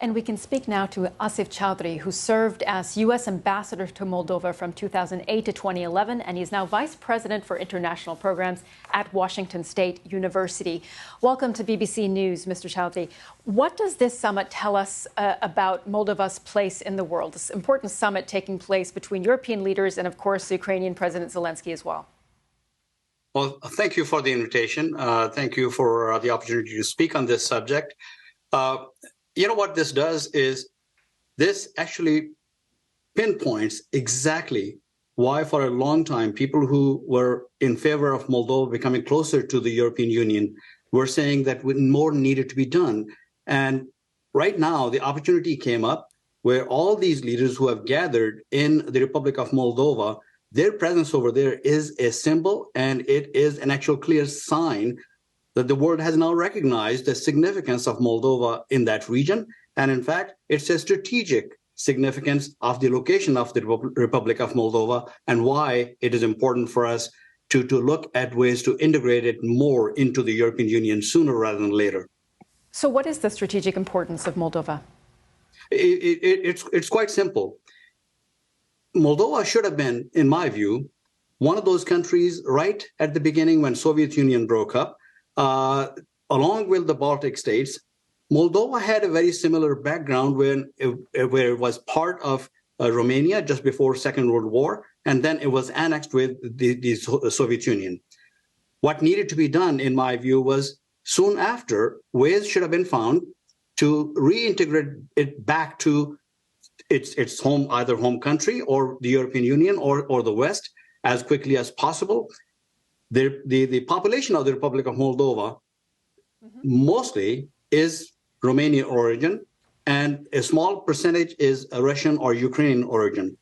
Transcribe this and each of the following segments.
And we can speak now to Asif Chaudhry, who served as U.S. Ambassador to Moldova from 2008 to 2011, and he's now Vice President for International Programs at Washington State University. Welcome to BBC News, Mr. Chaudhry. What does this summit tell us about Moldova's place in the world? This important summit taking place between European leaders and, of course, the Ukrainian President Zelensky as well. Well, thank you for the invitation. Thank you for the opportunity to speak on this subject. What this does is this actually pinpoints exactly why for a long time people who were in favor of Moldova becoming closer to the European Union were saying that more needed to be done. And right now, the opportunity came up where all these leaders who have gathered in the Republic of Moldova, their presence over there is a symbol, and it is an actual clear sign that the world has now recognized the significance of Moldova in that region. And in fact, it's a strategic significance of the location of the Republic of Moldova and why it is important for us to look at ways to integrate it more into the European Union sooner rather than later. So what is the strategic importance of Moldova? It's quite simple. Moldova should have been, in my view, one of those countries right at the beginning when Soviet Union broke up. Along with the Baltic states, Moldova had a very similar background where it was part of Romania just before Second World War, and then it was annexed with the Soviet Union. What needed to be done, in my view, was soon after, ways should have been found to reintegrate it back to its home, either home country or the European Union or the West as quickly as possible. The population of the Republic of Moldova mostly is Romanian origin, and a small percentage is Russian or Ukrainian origin.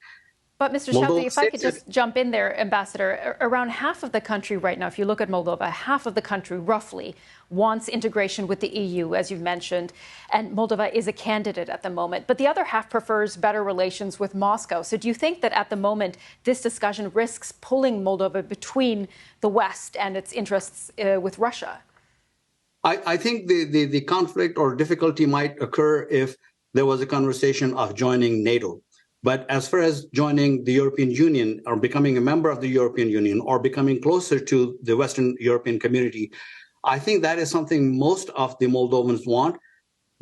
But Mr. Chaudhry, if I could just jump in there, Ambassador, around half of the country right now, if you look at Moldova, half of the country roughly wants integration with the EU, as you've mentioned, and Moldova is a candidate at the moment. But the other half prefers better relations with Moscow. So do you think that at the moment this discussion risks pulling Moldova between the West and its interests with Russia? I think the conflict or difficulty might occur if there was a conversation of joining NATO. But as far as joining the European Union or becoming a member of the European Union or becoming closer to the Western European community, I think that is something most of the Moldovans want.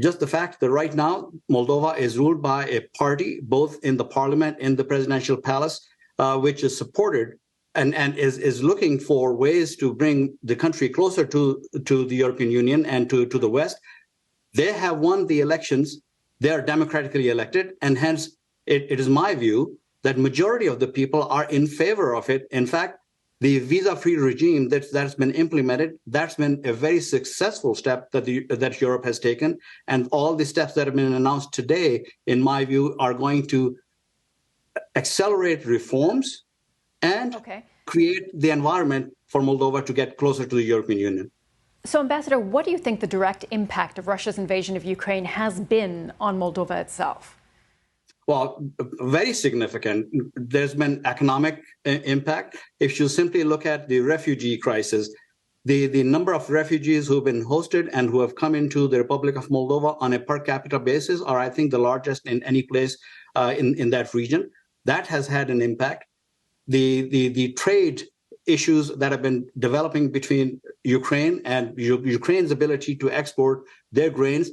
Just the fact that right now Moldova is ruled by a party, both in the parliament and the presidential palace, which is supported and is looking for ways to bring the country closer to the European Union and to the West. They have won the elections. They are democratically elected, and hence it is my view that majority of the people are in favor of it. In fact, the visa-free regime that's been implemented, that's been a very successful step that Europe has taken. And all the steps that have been announced today, in my view, are going to accelerate reforms and create the environment for Moldova to get closer to the European Union. So, Ambassador, what do you think the direct impact of Russia's invasion of Ukraine has been on Moldova itself? Well, very significant. There's been economic impact. If you simply look at the refugee crisis, the number of refugees who have been hosted and who have come into the Republic of Moldova on a per capita basis are, I think, the largest in any place in that region. That has had an impact. The trade issues that have been developing between Ukraine and Ukraine's ability to export their grains,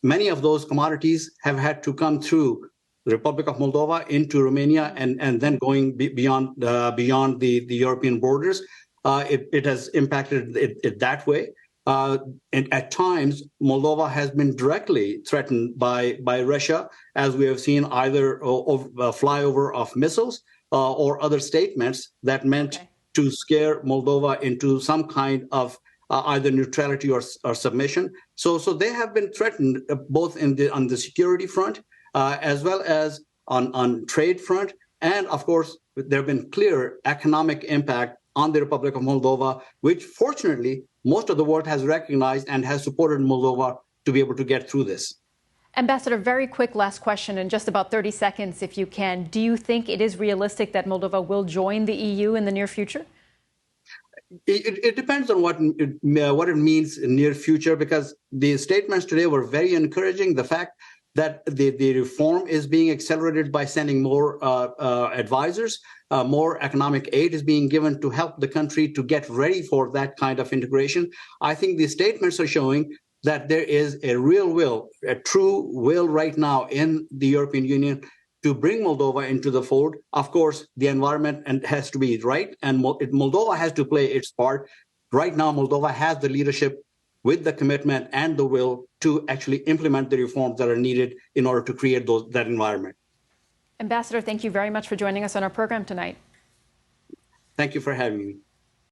many of those commodities have had to come through the Republic of Moldova into Romania and then going beyond the European borders. It has impacted it that way. And at times, Moldova has been directly threatened by Russia, as we have seen either a flyover of missiles or other statements that meant to scare Moldova into some kind of either neutrality or submission. So they have been threatened both on the security front, as well as on trade front. And of course, there have been clear economic impact on the Republic of Moldova, which fortunately, most of the world has recognized and has supported Moldova to be able to get through this. Ambassador, very quick last question in just about 30 seconds, if you can. Do you think it is realistic that Moldova will join the EU in the near future? It depends on what it means in near future, because the statements today were very encouraging. The fact that the reform is being accelerated by sending more advisors. More economic aid is being given to help the country to get ready for that kind of integration. I think the statements are showing that there is a real will, a true will right now in the European Union to bring Moldova into the fold. Of course, the environment has to be right, and Moldova has to play its part. Right now, Moldova has the leadership with the commitment and the will to actually implement the reforms that are needed in order to create that environment. Ambassador, thank you very much for joining us on our program tonight. Thank you for having me.